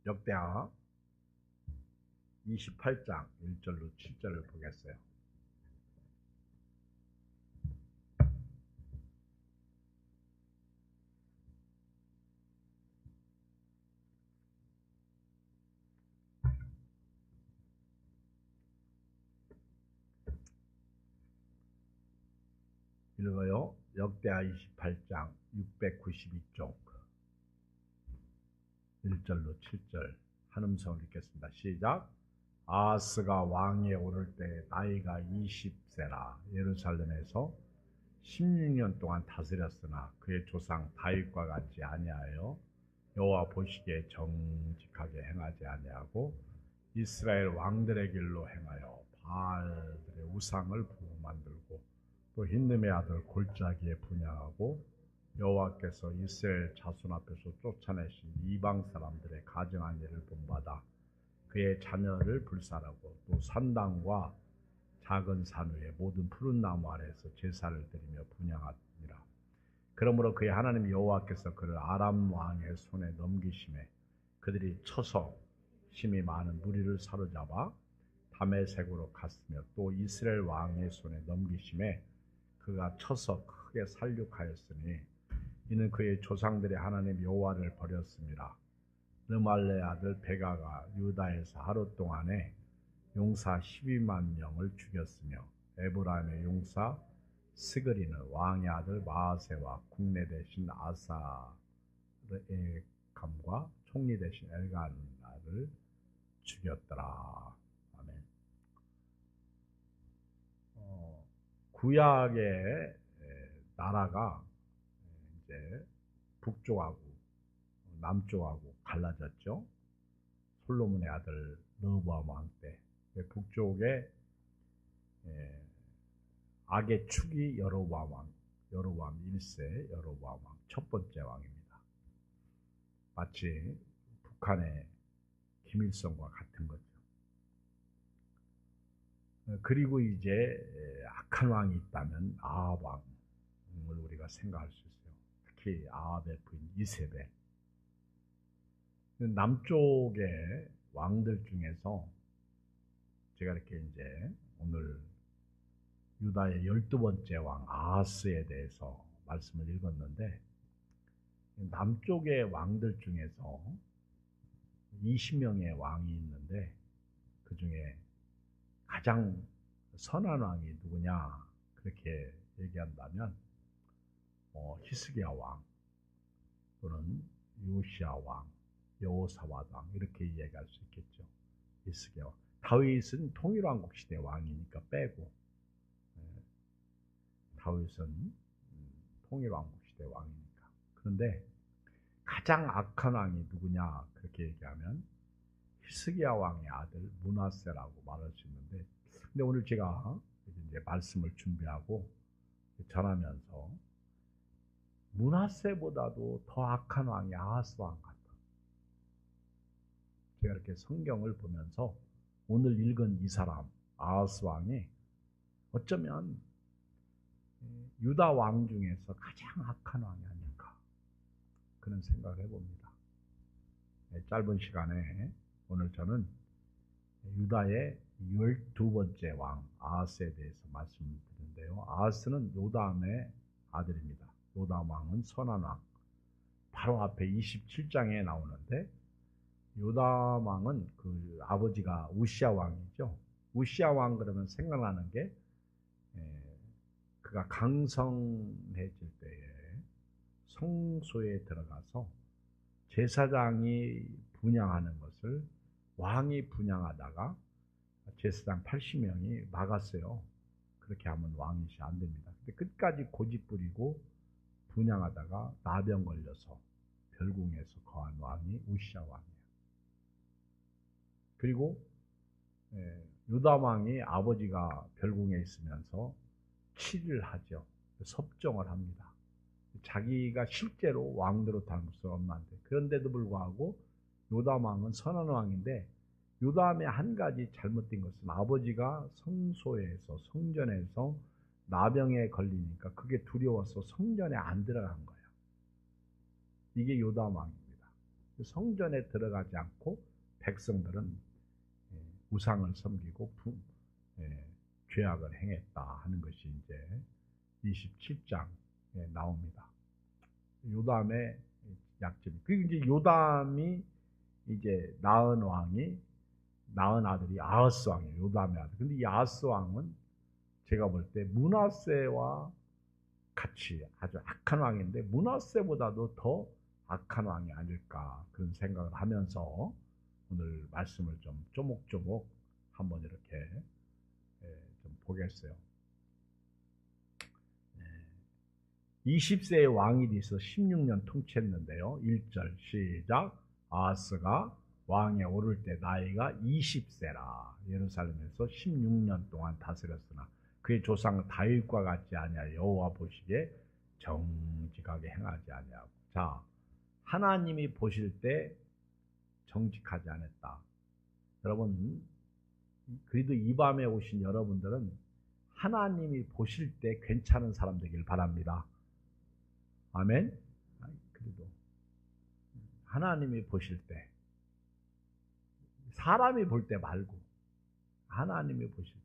역대하 28장 1절로 7절을 보겠어요. 읽어요. 역대하 28장 692쪽 1절로 7절 한 음성을 읽겠습니다. 시작. 아하스가 왕위에 오를 때 나이가 20세라 예루살렘에서 16년 동안 다스렸으나 그의 조상 다윗과 같지 아니하여 여호와 보시기에 정직하게 행하지 아니하고 이스라엘 왕들의 길로 행하여 바알들의 우상을 부어 만들고 또 힌름의 아들 골짜기에 분향하고 여호와께서 이스라엘 자손 앞에서 쫓아내신 이방 사람들의 가증한 일을 본받아 그의 자녀를 불살하고 또 산당과 작은 산 위에 모든 푸른 나무 아래에서 제사를 드리며 분향하니라. 그러므로 그의 하나님 여호와께서 그를 아람 왕의 손에 넘기심에 그들이 쳐서 심히 많은 무리를 사로잡아 다메섹으로 갔으며 또 이스라엘 왕의 손에 넘기심에 그가 쳐서 크게 살육하였으니 이는 그의 조상들의 하나님 여호와를 버렸습니다. 르말레 아들 베가가 유다에서 하루 동안에 용사 12만 명을 죽였으며 에브라임의 용사 스그리는 왕의 아들 마아세와 국내 대신 아사르에감과 총리 대신 엘가나를 죽였더라. 아멘. 구약의 나라가 이제 북쪽하고 남쪽하고 갈라졌죠. 솔로몬의 아들 르호보암 왕 때 북쪽에 악의 축이 여로보암 왕, 여로보암 1세 여로보암 왕 첫 번째 왕입니다. 마치 북한의 김일성과 같은 거죠. 그리고 이제 악한 왕이 있다면 아합 왕을 우리가 생각할 수 있어요. 특히 아합의 부인 이세벨. 남쪽의 왕들 중에서 제가 이렇게 이제 오늘 유다의 12번째 왕 아하스에 대해서 말씀을 읽었는데 남쪽의 왕들 중에서 20명의 왕이 있는데 그 중에 가장 선한 왕이 누구냐 그렇게 얘기한다면 히스기야 왕 또는 요시야 왕, 여호사밧 왕 이렇게 이야기할 수 있겠죠. 히스기야 왕. 다윗은 통일왕국 시대 왕이니까 빼고 다윗은 통일왕국 시대 왕이니까. 그런데 가장 악한 왕이 누구냐 그렇게 얘기하면 히스기야 왕의 아들 므낫세라고 말할 수 있는데, 근데 오늘 제가 이제 말씀을 준비하고 전하면서 므낫세보다도 더 악한 왕이 아하스 왕 같다. 제가 이렇게 성경을 보면서 오늘 읽은 이 사람 아하스 왕이 어쩌면 유다 왕 중에서 가장 악한 왕이 아닐까 그런 생각을 해봅니다. 짧은 시간에 오늘 저는 유다의 12번째 왕 아하스에 대해서 말씀을 드리는데요. 아하스는 요담의 아들입니다. 요담 왕은 선한 왕. 바로 앞에 27장에 나오는데 요담 왕은 그 아버지가 우시야 왕이죠. 우시야 왕 그러면 생각나는 게 그가 강성해질 때에 성소에 들어가서 제사장이 분향하는 것을 왕이 분향하다가 제사장 80명이 막았어요. 그렇게 하면 왕이 안 됩니다. 근데 끝까지 고집 부리고 분향하다가 나병 걸려서 별궁에서 거한 왕이 우시야 왕이에요. 그리고 요담 왕이 아버지가 별궁에 있으면서 치를 하죠. 섭정을 합니다. 자기가 실제로 왕대로 다룰 수 없는데, 그런데도 불구하고 요담 왕은 선한 왕인데 요담의 한 가지 잘못된 것은 아버지가 성소에서 성전에서 나병에 걸리니까 그게 두려워서 성전에 안 들어간 거예요. 이게 요담 왕입니다. 성전에 들어가지 않고 백성들은 우상을 섬기고 죄악을 행했다 하는 것이 이제 27장에 나옵니다. 요담의 약점. 그리고 이제 요담이 이제 낳은 아들이 아하스 왕이에요. 요담의 아들. 근데 이 아하스 왕은 제가 볼 때 므낫세와 같이 아주 악한 왕인데 므낫세보다도 더 악한 왕이 아닐까 그런 생각을 하면서 오늘 말씀을 좀 조목조목 한번 이렇게 좀 보겠어요. 20세의 왕이 돼서 16년 통치했는데요. 1절 시작. 아하스가 왕에 오를 때 나이가 20세라. 예루살렘에서 16년 동안 다스렸으나 그의 조상 다윗과 같지 아니하여 여호와 보시기에 정직하게 행하지 아니하고. 자, 하나님이 보실 때 정직하지 않았다. 여러분, 그래도 이 밤에 오신 여러분들은 하나님이 보실 때 괜찮은 사람 되길 바랍니다. 아멘. 그래도 하나님이 보실 때, 사람이 볼 때 말고 하나님이 보실 때.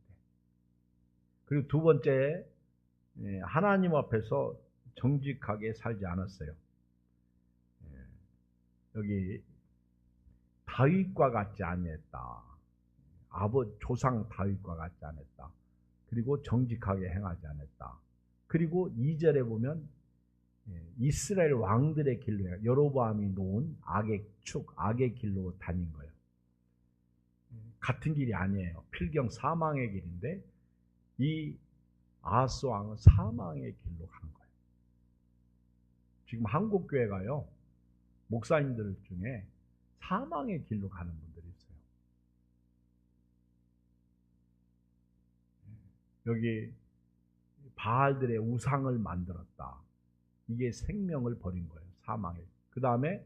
그리고 두 번째, 하나님 앞에서 정직하게 살지 않았어요. 여기 다윗과 같지 아니했다. 조상 다윗과 같지 않았다. 그리고 정직하게 행하지 않았다. 그리고 2절에 보면 이스라엘 왕들의 길로, 여로보암이 놓은 악의 길로 다닌 거예요. 같은 길이 아니에요. 필경 사망의 길인데 이 아하스 왕은 사망의 길로 간 거예요. 지금 한국 교회가요, 목사님들 중에 사망의 길로 가는 분들이 있어요. 여기 바알들의 우상을 만들었다. 이게 생명을 버린 거예요. 사망의. 그 다음에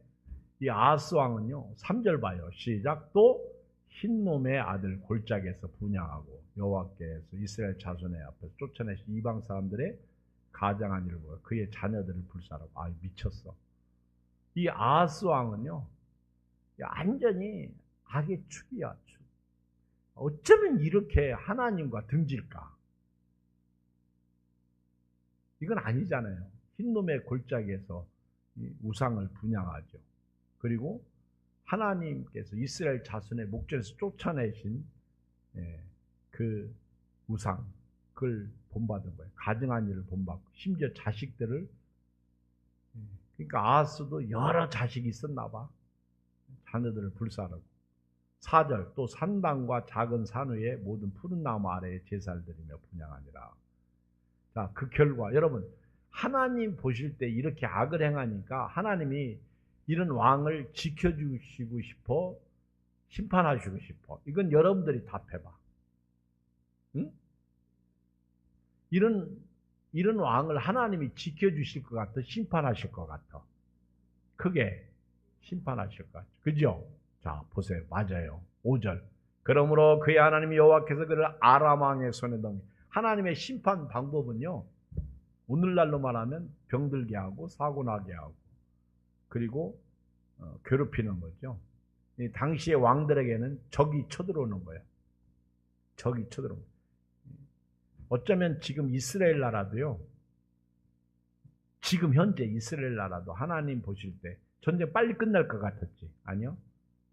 이 아하스 왕은요, 3절 봐요. 시작. 또 흰놈의 아들 골짜기에서 분향하고 여호와께서 이스라엘 자손의 앞에서 쫓아내신 이방 사람들의 가장한 일을 보고 그의 자녀들을 불살하고. 아, 미쳤어. 이 아하스 왕은요, 완전히 악의 축이야, 축. 어쩌면 이렇게 하나님과 등질까? 이건 아니잖아요. 흰놈의 골짜기에서 우상을 분향하죠. 그리고 하나님께서 이스라엘 자손의 목전에서 쫓아내신 그 우상, 그걸 본받은 거예요. 가증한 일을 본받고, 심지어 자식들을, 그러니까 아하스도 여러 자식이 있었나 봐. 자녀들을 불사르고. 4절, 또 산당과 작은 산 위에 모든 푸른 나무 아래에 제사를 드리며 분향하니라. 자, 그 결과, 여러분, 하나님 보실 때 이렇게 악을 행하니까 하나님이 이런 왕을 지켜주시고 싶어, 심판하시고 싶어. 이건 여러분들이 답해봐. 응? 이런 왕을 하나님이 지켜주실 것 같아? 심판하실 것 같아? 크게 심판하실 것 같아. 그죠? 자, 보세요. 맞아요. 5절. 그러므로 그의 하나님 여호와께서 그를 아람 왕의 손에 넘기. 하나님의 심판 방법은요, 오늘날로 말하면 병들게 하고 사고 나게 하고 그리고 괴롭히는 거죠. 당시의 왕들에게는 적이 쳐들어오는 거예요. 적이 쳐들어오는 거예요. 어쩌면 지금 이스라엘 나라도요, 지금 현재 이스라엘 나라도 하나님 보실 때 전쟁 빨리 끝날 것 같았지? 아니요.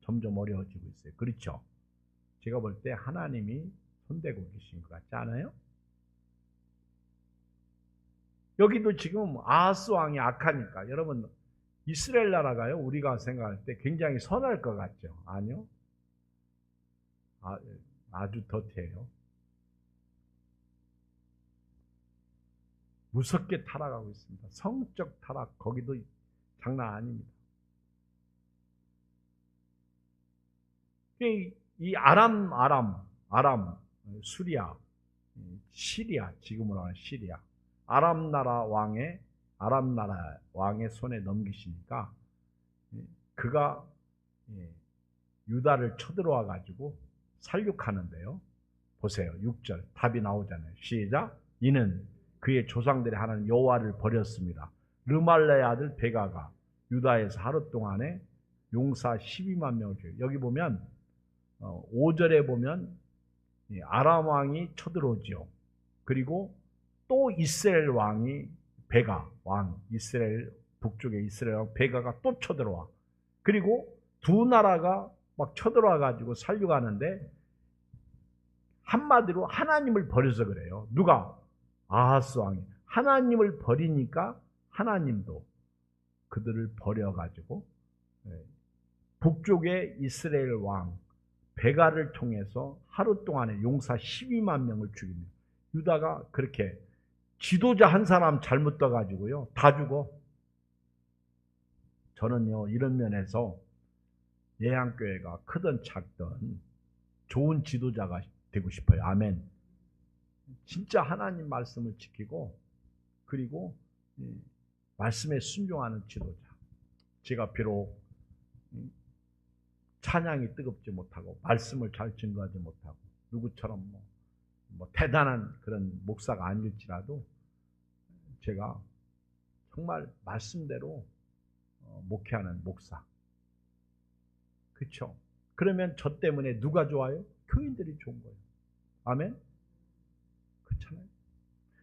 점점 어려워지고 있어요. 그렇죠? 제가 볼 때 하나님이 손대고 계신 것 같지 않아요? 여기도 지금 아하스 왕이 악하니까 여러분, 이스라엘 나라가요, 우리가 생각할 때 굉장히 선할 것 같죠? 아니요. 아주 더티해요. 무섭게 타락하고 있습니다. 성적 타락, 거기도 장난 아닙니다. 이 아람, 수리아, 시리아, 지금으로 하는 시리아, 아람 나라 왕의 손에 넘기시니까 그가 유다를 쳐들어와 가지고 살육하는데요. 보세요. 6절 답이 나오잖아요. 시작. 이는 그의 조상들의 하나님 여호와를 버렸습니다. 르말레의 아들 베가가 유다에서 하루 동안에 용사 12만 명을 죽이고, 여기 보면 5절에 보면 아람 왕이 쳐들어오지요. 그리고 또 이스라엘 왕이 베가 왕, 이스라엘 북쪽의 이스라엘 왕 베가가 또 쳐들어와. 그리고 두 나라가 막 쳐들어와 가지고 살려가는데, 한마디로 하나님을 버려서 그래요. 누가? 아하스 왕이. 하나님을 버리니까 하나님도 그들을 버려가지고 북쪽의 이스라엘 왕 베가를 통해서 하루 동안에 용사 12만 명을 죽입니다. 유다가 그렇게 지도자 한 사람 잘못 떠가지고요, 다 죽어. 저는요, 이런 면에서 예양교회가 크든 작든 좋은 지도자가 되고 싶어요. 아멘. 진짜 하나님 말씀을 지키고, 그리고 말씀에 순종하는 지도자. 제가 비록 찬양이 뜨겁지 못하고 말씀을 잘 증거하지 못하고 누구처럼 뭐 대단한 그런 목사가 아닐지라도, 제가 정말 말씀대로 목회하는 목사. 그렇죠? 그러면 저 때문에 누가 좋아요? 교인들이 좋은 거예요. 아멘? 그렇잖아요.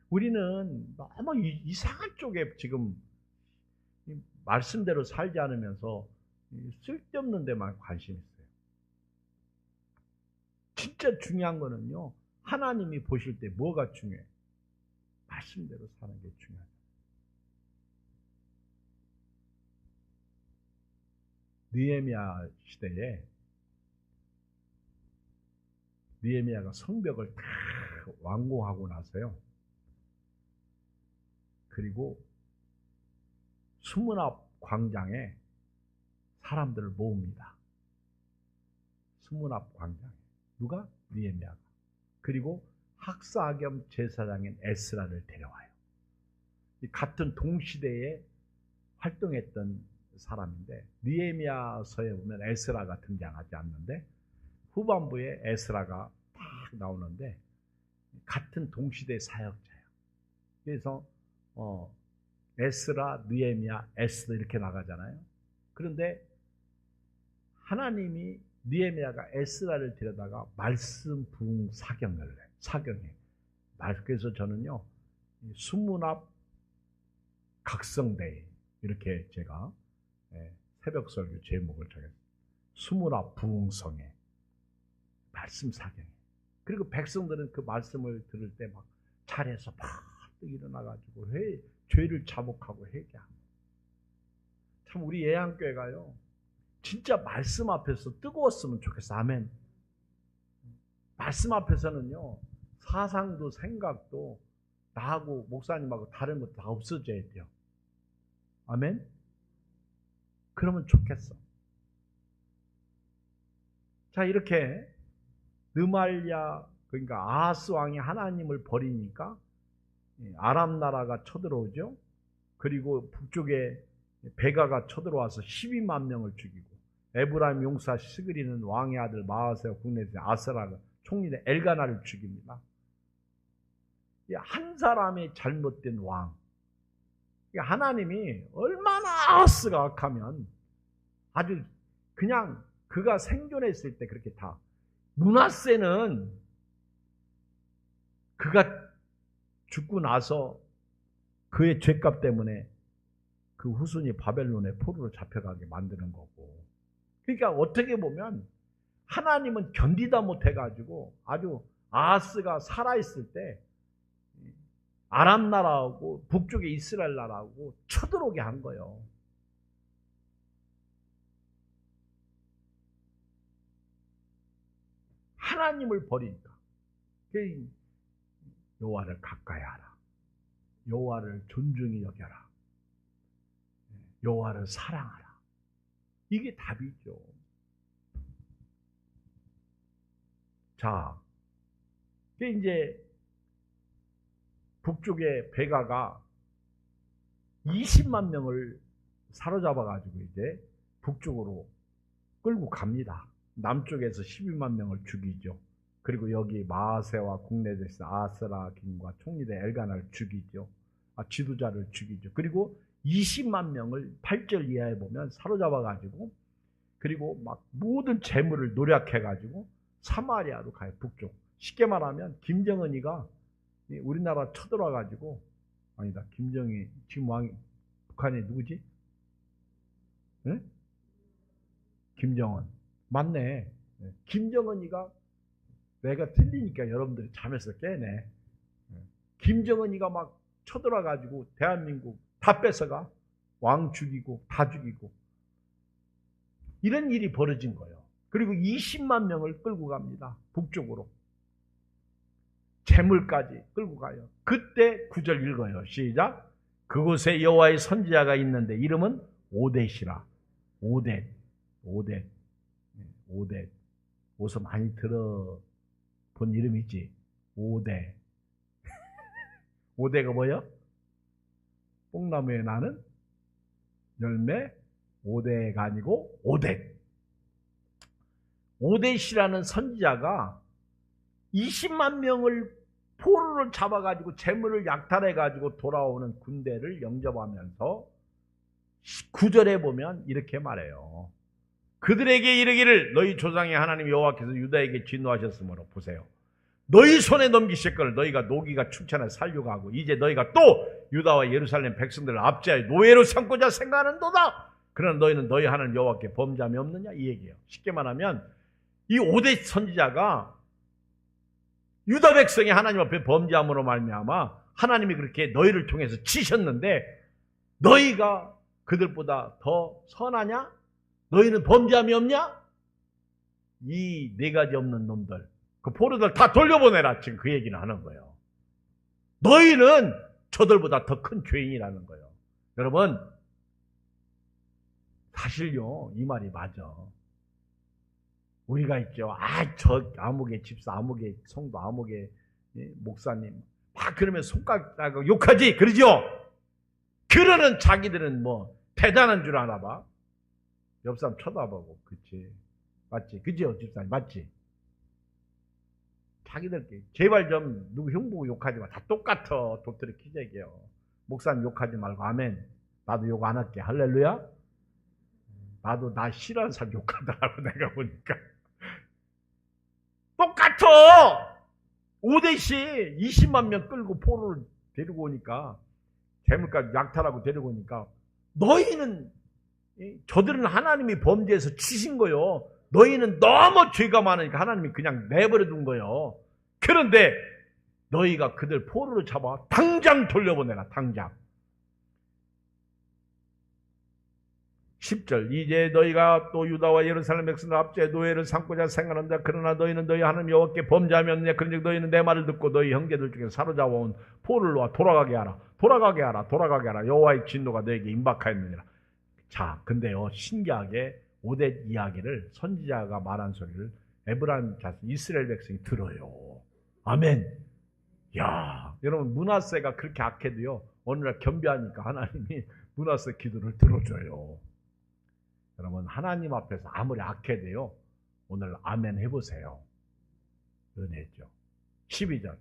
우리는 너무 이상한 쪽에 지금 말씀대로 살지 않으면서 쓸데없는 데만 관심 있어요. 진짜 중요한 거는요, 하나님이 보실 때 뭐가 중요해? 말씀대로 사는 게 중요하다. 느헤미야 시대에 느헤미야가 성벽을 다 완공하고 나서요, 그리고 수문 앞 광장에 사람들을 모읍니다. 수문 앞 광장에. 누가? 느헤미야가. 그리고 학사 겸 제사장인 에스라를 데려와요. 이 같은 동시대에 활동했던 사람인데, 느헤미야서에 보면 에스라가 등장하지 않는데 후반부에 에스라가 딱 나오는데 같은 동시대 사역자예요. 그래서 에스라, 느헤미야, 에스더 이렇게 나가잖아요. 그런데 하나님이 느헤미야가 에스라를 데려다가 말씀 부흥 사경을 해. 사경해. 그래서 저는요, 수문 앞 각성대회, 이렇게 제가 새벽 설교 제목을 정했어요. 수문 앞 부흥성회 말씀 사경회. 그리고 백성들은 그 말씀을 들을 때 막 자리에서 막 일어나가지고 죄를 자복하고 회개하고. 참 우리 예양교회가요, 진짜 말씀 앞에서 뜨거웠으면 좋겠어. 아멘. 말씀 앞에서는요, 사상도 생각도 나하고 목사님하고 다른 것 다 없어져야 돼요. 아멘. 그러면 좋겠어. 자, 이렇게 느말랴, 그러니까 아하스 왕이 하나님을 버리니까 아람 나라가 쳐들어오죠. 그리고 북쪽에 베가가 쳐들어와서 12만 명을 죽이고, 에브라임 용사 스그리는 왕의 아들 마아세와 국내에서 아스라가 총리대 엘가나를 죽입니다. 한 사람의 잘못된 왕. 하나님이 얼마나 아하스가 악하면 아주 그냥 그가 생존했을 때 그렇게 다. 므낫세는 그가 죽고 나서 그의 죄값 때문에 그 후손이 바벨론의 포로로 잡혀가게 만드는 거고. 그러니까 어떻게 보면 하나님은 견디다 못해가지고 아주 아하스가 살아있을 때 아람 나라하고 북쪽의 이스라엘 나라하고 쳐들어오게 한 거예요. 하나님을 버리니까. 여호와를 가까이 하라. 여호와를 존중히 여겨라. 여호와를 사랑하라. 이게 답이죠. 자, 이제 북쪽의 베가가 20만 명을 사로잡아가지고 이제 북쪽으로 끌고 갑니다. 남쪽에서 12만 명을 죽이죠. 그리고 여기 마아세와 국내에서 아스라 김과 총리대 엘가나를 죽이죠. 지도자를 죽이죠. 그리고 20만 명을 8절 이하에 보면 사로잡아가지고 그리고 막 모든 재물을 노력해가지고 사마리아로 가요. 북쪽. 쉽게 말하면 김정은이가 우리나라 쳐들어와가지고, 아니다, 김정희 지금 왕이 북한에 누구지? 네? 김정은. 맞네. 김정은이가, 내가 틀리니까 여러분들이 잠에서 깨네. 김정은이가 막 쳐들어와가지고 대한민국 다 뺏어가. 왕 죽이고 다 죽이고. 이런 일이 벌어진 거예요. 그리고 20만 명을 끌고 갑니다. 북쪽으로. 재물까지 끌고 가요. 그때 9절 읽어요. 시작. 그곳에 여호와의 선지자가 있는데 이름은 오뎃이라. 오뎃. 어디서 많이 들어본 이름이지. 오뎃. 오뎃가 뭐예요? 뽕나무에 나는 열매. 오뎃가 아니고 오뎃. 오뎃이라는 선지자가 20만 명을 포로로 잡아가지고 재물을 약탈해가지고 돌아오는 군대를 영접하면서 9절에 보면 이렇게 말해요. 그들에게 이르기를 너희 조상의 하나님 여호와께서 유다에게 진노하셨으므로 보세요. 너희 손에 넘기실 것을 너희가 노기가 충천에 살려고 하고 이제 너희가 또 유다와 예루살렘 백성들을 압제하여 노예로 삼고자 생각하는도다. 그러나 너희는 너희 하나님 여호와께 범죄함이 없느냐 이 얘기예요. 쉽게 말하면 이 오뎃 선지자가 유다 백성이 하나님 앞에 범죄함으로 말미암아 하나님이 그렇게 너희를 통해서 치셨는데 너희가 그들보다 더 선하냐? 너희는 범죄함이 없냐? 이 네 가지 없는 놈들, 그 포로들 다 돌려보내라. 지금 그 얘기는 하는 거예요. 너희는 저들보다 더 큰 죄인이라는 거예요. 여러분, 사실요, 이 말이 맞아. 우리가 있죠. 저 아무개 집사, 아무개 성도, 아무개 목사님 막 그러면 손가락 욕하지, 그러죠? 그러는 자기들은 뭐 대단한 줄 아나 봐. 옆 사람 쳐다보고. 그치, 맞지? 그죠, 집사님? 맞지? 자기들끼리 제발 좀 누구 형 보고 욕하지 마. 다 똑같아. 도토리 키재기요. 목사님 욕하지 말고 아멘. 나도 욕 안 할게. 할렐루야. 나도 나 싫어하는 사람 욕하더라고. 내가 보니까 똑같아. 오뎃이 20만 명 끌고 포로를 데리고 오니까, 재물까지 약탈하고 데리고 오니까, 너희는, 저들은 하나님이 범죄해서 치신 거요. 너희는 너무 죄가 많으니까 하나님이 그냥 내버려 둔 거요. 그런데 너희가 그들 포로로 잡아 당장 돌려보내라. 당장. 10절 이제 너희가 또 유다와 예루살렘 백성을 압제해 노예를 삼고자 생각한다. 그러나 너희는 너희 하나님 여호와께 범죄함이 없느냐. 그런즉 너희는 내 말을 듣고 너희 형제들 중에 사로잡아온 포를 놓아 돌아가게 하라. 돌아가게 하라. 돌아가게 하라. 여호와의 진노가 너에게 임박하였느니라. 자, 근데요, 신기하게 오뎃 이야기를, 선지자가 말한 소리를 에브라임 자손 이스라엘 백성이 들어요. 아멘. 야, 여러분, 므낫세가 그렇게 악해도요, 어느 날 겸비하니까 하나님이 므낫세 기도를 들어줘요. 여러분, 하나님 앞에서 아무리 악해도요, 오늘 아멘 해보세요. 은혜죠. 12절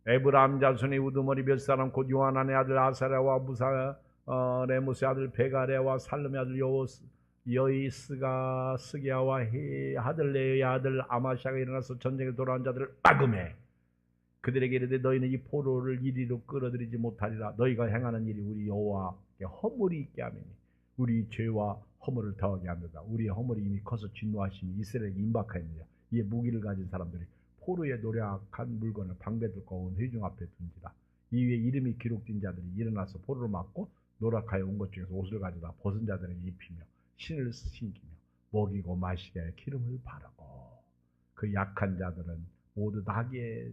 에브라임 자손의 우두머리 몇 사람 곧 요하난의 아들 아사랴와 레무스의 아들 베가랴와 살름의 아들 여이스가 스기야와 하들레의 아들 아마샤가 일어나서 전쟁에 돌아온 자들을 빠금해 그들에게 이르되 너희는 이 포로를 이리로 끌어들이지 못하리라. 너희가 행하는 일이 우리 여호와께 허물이 있게 하매니 우리 죄와 허물을 더하게 합니다. 우리의 허물이 이미 커서 진노하심이 이스라엘에게 임박하였느냐. 이에 무기를 가진 사람들이 포로에 노력한 물건을 방배들과 온 회중 앞에 둔지라. 이후에 이름이 기록된 자들이 일어나서 포로를 맞고 노력하여 온 것 중에서 옷을 가져다 벗은 자들에게 입히며 신을 신기며 먹이고 마시게 하여 기름을 바르고 그 약한 자들은 모두 나귀에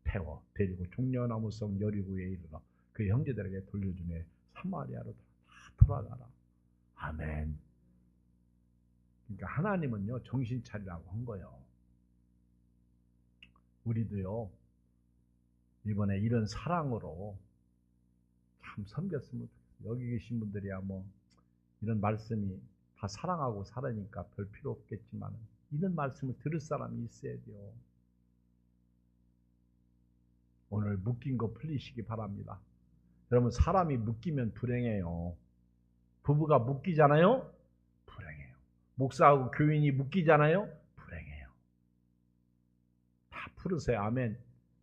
태워 데리고 종려나무성 여리고에 이르러 그 형제들에게 돌려주매 사마리아로 다 돌아가라. 아멘. 그러니까 하나님은요, 정신 차리라고 한 거예요. 우리도요, 이번에 이런 사랑으로 참 섬겼으면 좋겠어요. 여기 계신 분들이야 뭐 이런 말씀이 다 사랑하고 살으니까 별 필요 없겠지만 이런 말씀을 들을 사람이 있어야 돼요. 오늘 묶인 거 풀리시기 바랍니다. 여러분, 사람이 묶이면 불행해요. 부부가 묶이잖아요? 불행해요. 목사하고 교인이 묶이잖아요. 불행해요. 다 풀으세요. 아멘.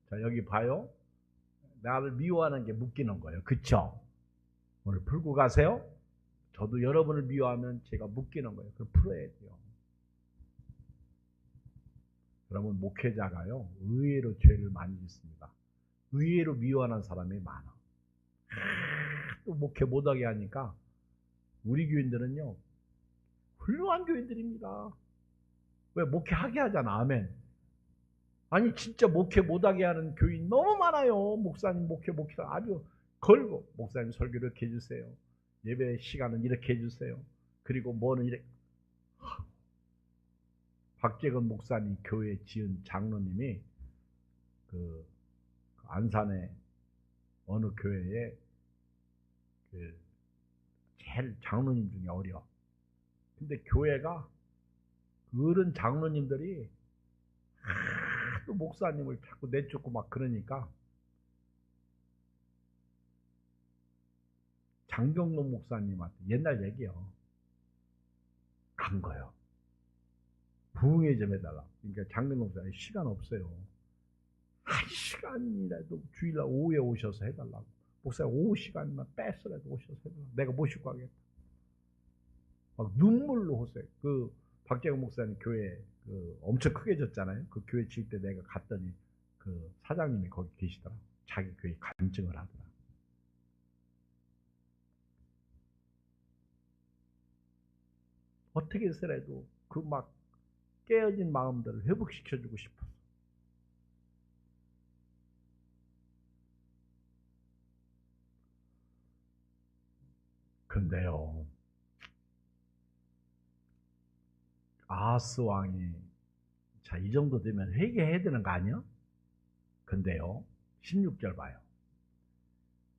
자, 여기 봐요. 나를 미워하는 게 묶이는 거예요. 그쵸? 오늘 풀고 가세요. 저도 여러분을 미워하면 제가 묶이는 거예요. 그걸 풀어야 돼요. 여러분, 목회자가요, 의외로 죄를 많이 짓습니다. 의외로 미워하는 사람이 많아. 또 목회 못하게 하니까 우리 교인들은요, 훌륭한 교인들입니다. 왜? 목회하게 하잖아. 아멘. 아니 진짜 목회 못하게 하는 교인 너무 많아요. 목사님 목회 아주 걸고, 목사님 설교 이렇게 해주세요. 예배 시간은 이렇게 해주세요. 그리고 뭐는 이렇게. 박재건 목사님 교회 지은 장로님이 그 안산의 어느 교회에 그 제일 장로님 중에 어려. 근데 교회가 어른 장로님들이 또 목사님을 자꾸 내쫓고 막 그러니까 장경로 목사님한테 옛날 얘기요. 간 거예요. 부흥회 좀 해달라. 그러니까 장경로 목사님 시간 없어요. 한 시간이라도 주일날 오후에 오셔서 해달라고. 목사님 오후 시간만 뺏으라도 오셔서 해달라고. 내가 모시고 가겠다. 막 눈물로 호소해. 그 박재근 목사님 교회 그 엄청 크게 졌잖아요. 그 교회 칠 때 내가 갔더니 그 사장님이 거기 계시더라고. 자기 교회 간증을 하더라. 어떻게 해서라도 그 막 깨어진 마음들을 회복시켜주고 싶어. 근데요, 아하스 왕이 자, 이 정도 되면 회개해야 되는 거 아니야? 근데요, 16절 봐요.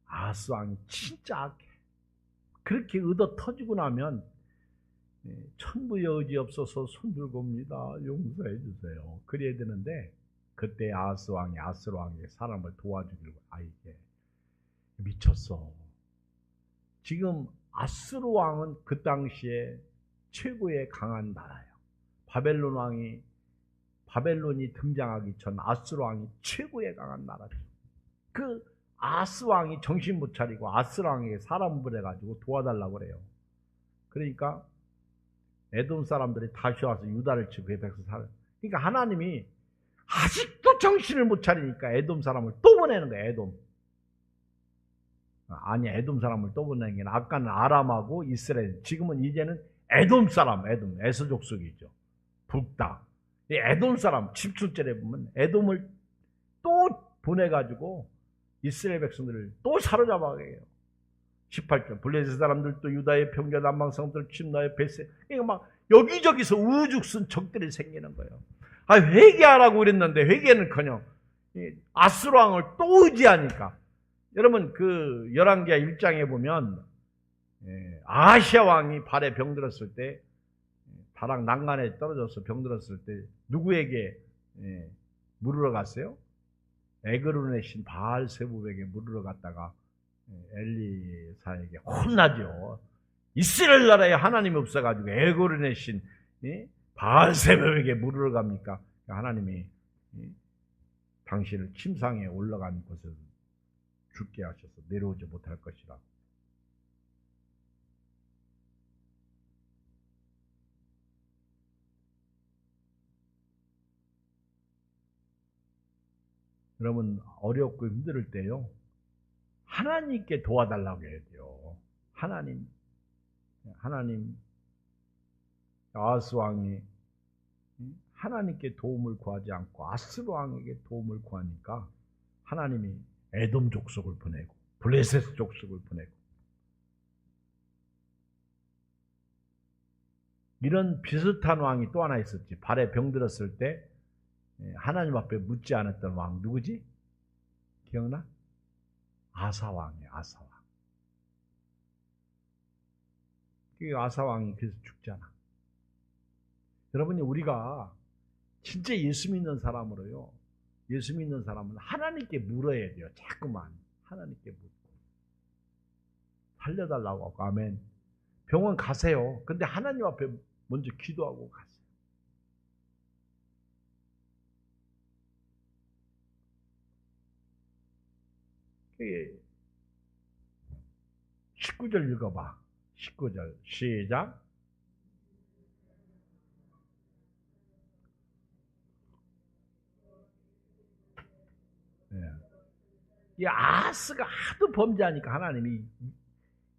아하스 왕이 진짜 악해. 그렇게 얻어 터지고 나면 천부 여지없어서 손들고 옵니다. 용서해 주세요. 그래야 되는데 그때 아하스 왕이 아스로 왕에게 사람을 도와주기로 이게 미쳤어. 지금 아스로 왕은 그 당시에 최고의 강한 나라예요. 바벨론이 등장하기 전 아스로 왕이 최고의 강한 나라죠. 그 아스 왕이 정신 못 차리고 아스로 왕에게 사람 보내가지고 도와달라고 그래요. 그러니까 에돔 사람들이 다시 와서 유다를 치고 백성 살아요. 그러니까 하나님이 아직도 정신을 못 차리니까 에돔 사람을 또 보내는 거예요. 에돔 사람을 또 보내는 게 아까는 아람하고 이스라엘, 지금은 이제는 에돔 사람, 에서 족속이죠. 북다. 이 에돔 사람 17절에 보면 에돔을 또 보내가지고 이스라엘 백성들을 또 사로잡아가요. 18절 블레셋 사람들도 유다의 평자 남방성들 침나의 벳세. 그러니까 막 여기저기서 우죽순 적들이 생기는 거예요. 회개하라고 그랬는데 회개는커녕 아스로 왕을 또 의지하니까. 여러분 그 열왕기하 1장에 보면 아시아 왕이 발에 병들었을 때, 다락 난간에 떨어져서 병들었을 때 누구에게 물으러 갔어요? 에그론의 신 바알세부백에 물으러 갔다가 엘리사에게 혼나죠. 이스라엘 나라에 하나님이 없어가지고 에그론의 신 바알세부백에 물으러 갑니까? 하나님이 당신을 침상에 올라간 곳에서 죽게 하셔서 내려오지 못할 것이라. 여러분 어렵고 힘들 때요, 하나님께 도와달라고 해야 돼요. 하나님 아하스 왕이 하나님께 도움을 구하지 않고 아스로 왕에게 도움을 구하니까 하나님이 에돔 족속을 보내고 블레셋 족속을 보내고, 이런 비슷한 왕이 또 하나 있었지. 발에 병들었을 때 하나님 앞에 묻지 않았던 왕 누구지? 기억나? 아사왕이에요. 아사왕. 그 아사왕이 그래서 죽잖아. 여러분이 우리가 진짜 예수 믿는 사람으로요, 예수 믿는 사람은 하나님께 물어야 돼요. 자꾸만 하나님께 묻고 살려달라고 하고. 아멘. 병원 가세요. 근데 하나님 앞에 먼저 기도하고 갔어요. 그게 19절 읽어봐. 19절 시작. 예. 이 아하스가 하도 범죄하니까 하나님이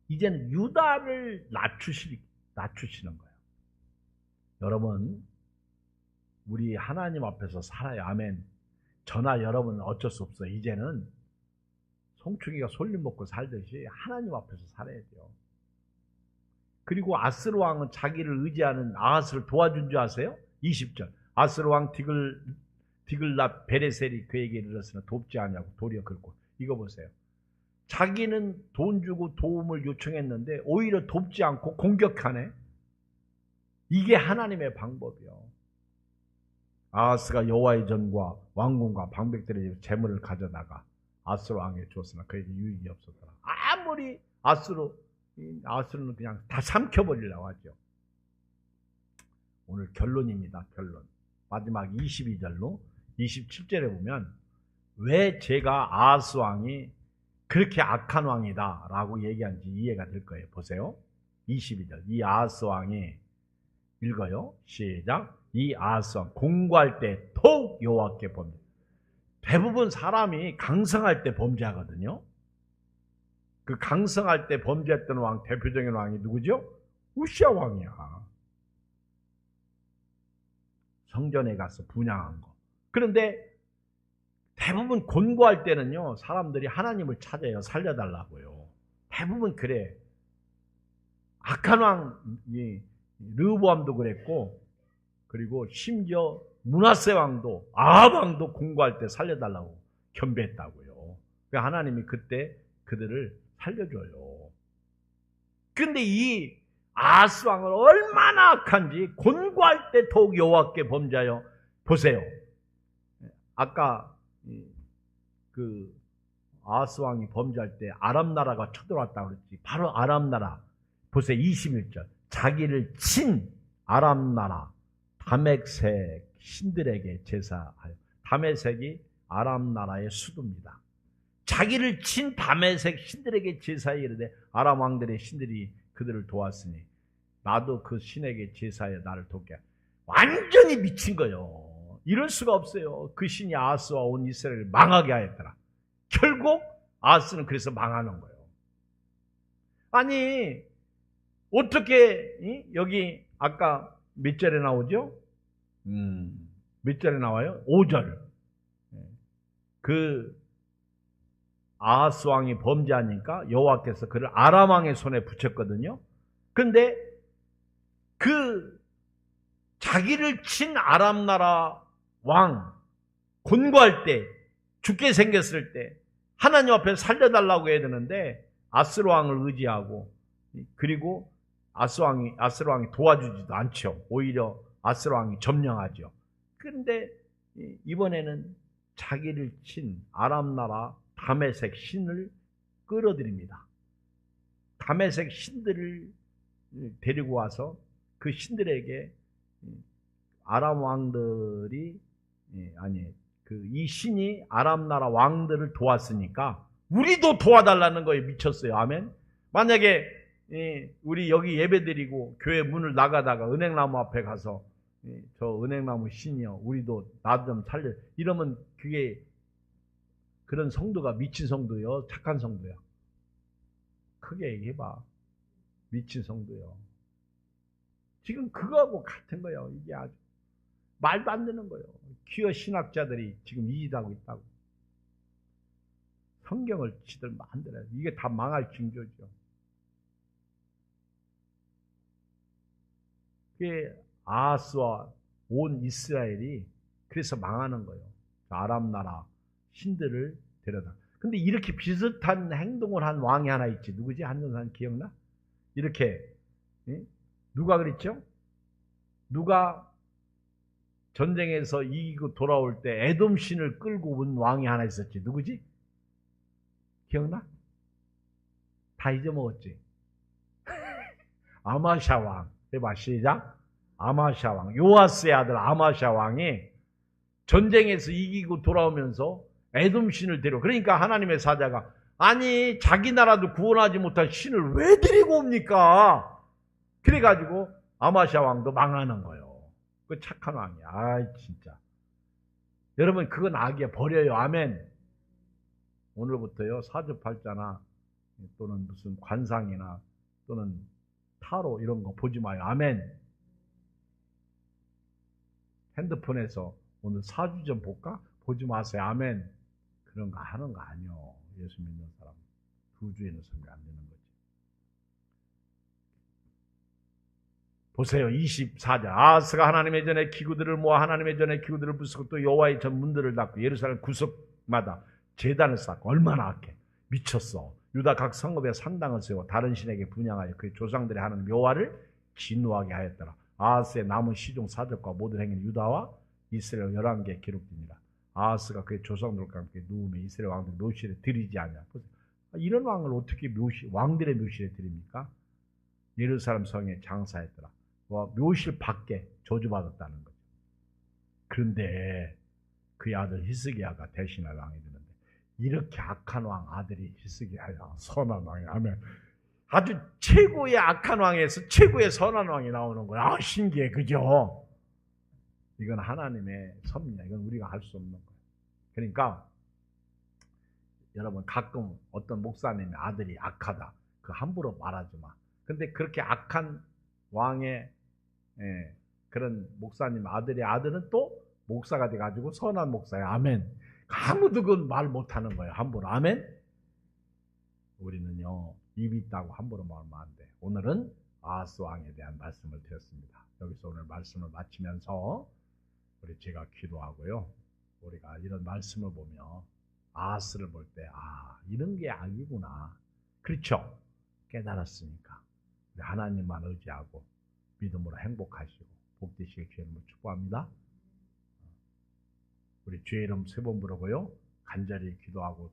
이제는 유다를 낮추시는 거예요. 여러분, 우리 하나님 앞에서 살아요. 아멘. 저나 여러분은 어쩔 수 없어요. 이제는 송충이가 솔잎 먹고 살듯이 하나님 앞에서 살아야 돼요. 그리고 아스르 왕은 자기를 의지하는 아하스를 도와준 줄 아세요? 20절. 아스르 왕 디글랏 베레셀이 그에게 이르렀으나 돕지 않냐고 도리어 긁고. 이거 보세요. 자기는 돈 주고 도움을 요청했는데 오히려 돕지 않고 공격하네. 이게 하나님의 방법이요. 아하스가 여호와의 전과 왕궁과 방백들의 재물을 가져다가 아스르 왕에게 주었으나 그에게 유익이 없었더라. 아무리 아스르는 그냥 다 삼켜버리려고 하죠. 오늘 결론입니다. 결론. 마지막 22절로 27절에 보면 왜 제가 아하스 왕이 그렇게 악한 왕이다 라고 얘기한지 이해가 될 거예요. 보세요. 22절. 이 아하스 왕이 읽어요. 시작. 이 아하스 왕 공고할 때 더욱 여호와께 범죄. 대부분 사람이 강성할 때 범죄하거든요. 그 강성할 때 범죄했던 왕, 대표적인 왕이 누구죠? 우시아 왕이야. 성전에 가서 분향한 거. 그런데 대부분 곤고할 때는요, 사람들이 하나님을 찾아요. 살려달라고요. 대부분 그래. 악한 왕, 르호보암도 그랬고, 그리고 심지어 므낫세 왕도, 아합 왕도 곤고할 때 살려달라고 겸비했다고요. 하나님이 그때 그들을 살려줘요. 근데 이 아하스 왕은 얼마나 악한지 곤고할 때 더욱 여호와께 범죄하여. 보세요. 아까 그 아하스 왕이 범죄할 때 아람 나라가 쳐들어왔다고 그랬지. 바로 아람 나라. 보세요. 21절. 자기를 친 아람 나라 다메섹 신들에게 제사하여. 다메섹이 아람 나라의 수도입니다. 자기를 친 다메섹 신들에게 제사하여 이르되 아람 왕들의 신들이 그들을 도왔으니 나도 그 신에게 제사하여 나를 돕게. 완전히 미친 거예요. 이럴 수가 없어요. 그 신이 아하스와 온 이스라엘을 망하게 하였더라. 결국 아하스는 그래서 망하는 거예요. 아니 어떻게 여기 아까 몇 절에 나오죠? 몇 절에 나와요? 5절. 그 아하스 왕이 범죄하니까 여호와께서 그를 아람 왕의 손에 붙였거든요. 근데 그 자기를 친 아람 나라 왕 곤고할 때, 죽게 생겼을 때 하나님 앞에 살려달라고 해야 되는데 아스르 왕을 의지하고, 그리고 아스르 왕이 도와주지도 않죠. 오히려 아스르 왕이 점령하죠. 그런데 이번에는 자기를 친 아람 나라 다메섹 신을 끌어들입니다. 다메섹 신들을 데리고 와서 그 신들에게 아람 왕들이 이 신이 아람 나라 왕들을 도왔으니까 우리도 도와달라는 거에 미쳤어요. 아멘. 만약에 우리 여기 예배드리고 교회 문을 나가다가 은행나무 앞에 가서 저 은행나무 신이요, 우리도 나도 좀 살려, 이러면 그게 그런 성도가 미친 성도요, 착한 성도야? 크게 얘기해봐. 미친 성도요. 지금 그거하고 같은 거예요. 이게 아주 말도 안 되는 거예요. 퀴어 신학자들이 지금 이짓하고 있다고. 성경을 지들 만들어요. 이게 다 망할 징조죠. 그게 아하스와 온 이스라엘이 그래서 망하는 거예요. 아람 나라 신들을 데려다. 근데 이렇게 비슷한 행동을 한 왕이 하나 있지. 누구지? 한전산 기억나? 이렇게 누가 그랬죠? 누가 전쟁에서 이기고 돌아올 때 에돔 신을 끌고 온 왕이 하나 있었지. 누구지? 기억나? 다 잊어먹었지. 아마샤 왕. 해봐, 시작. 아마샤 왕, 요아스의 아들 아마샤 왕이 전쟁에서 이기고 돌아오면서 에돔 신을 데려. 그러니까 하나님의 사자가 아니 자기 나라도 구원하지 못한 신을 왜 데리고 옵니까? 그래가지고 아마샤 왕도 망하는 거예요. 그 착한 왕이야. 아이 진짜. 여러분 그건 악이야. 버려요. 아멘. 오늘부터요 사주팔자나 또는 무슨 관상이나 또는 타로 이런 거 보지 마요. 아멘. 핸드폰에서 오늘 사주 좀 볼까? 보지 마세요. 아멘. 그런 거 하는 거 아니요. 예수 믿는 사람 두 주에는 섬이 안 되는 거지. 보세요. 24절. 아하스가 하나님의 전에 기구들을 모아 하나님의 전에 기구들을 부수고 또 여호와의 전 문들을 닫고 예루살렘 구석마다 제단을 쌓고. 얼마나 악해. 미쳤어. 유다 각 성읍에 산당을 세워 다른 신에게 분양하여 그의 조상들이 하는 묘화를 진노하게 하였더라. 아하스의 남은 시종 사적과 모든 행위는 유다와 이스라엘 11개에 기록되니라. 아하스가 그의 조상들과 함께 누우며 이스라엘 왕들 묘실에 들이지 않냐. 이런 왕을 어떻게 왕들의 묘실에 들입니까? 예루살렘 성에 장사했더라. 묘실 밖에 저주받았다는 거죠. 그런데 그의 아들 히스기야가 대신할 왕이 되는데 이렇게 악한 왕 아들이 히스기야야. 선한 왕이 하면 아주 최고의 악한 왕에서 최고의 선한 왕이 나오는 거야. 아, 신기해. 그죠? 이건 하나님의 섭리야. 이건 우리가 할 수 없는 거야. 그러니까 여러분 가끔 어떤 목사님의 아들이 악하다. 그 함부로 말하지 마. 근데 그렇게 악한 왕의 그런 목사님 아들의 아들은 또 목사가 돼가지고 선한 목사야. 아멘. 아무도 그건 말 못하는 거예요. 함부로. 아멘. 우리는요 입이 있다고 함부로 말하면 안 돼. 오늘은 아하스 왕에 대한 말씀을 드렸습니다. 여기서 오늘 말씀을 마치면서 우리 제가 기도하고요. 우리가 이런 말씀을 보며 아하스를 볼 때 이런 게 악이구나. 그렇죠? 깨달았으니까 우리 하나님만 의지하고 믿음으로 행복하시고 복되시길 주의 이름으로 축복합니다. 우리 주의 이름 세 번 부르고요. 간절히 기도하고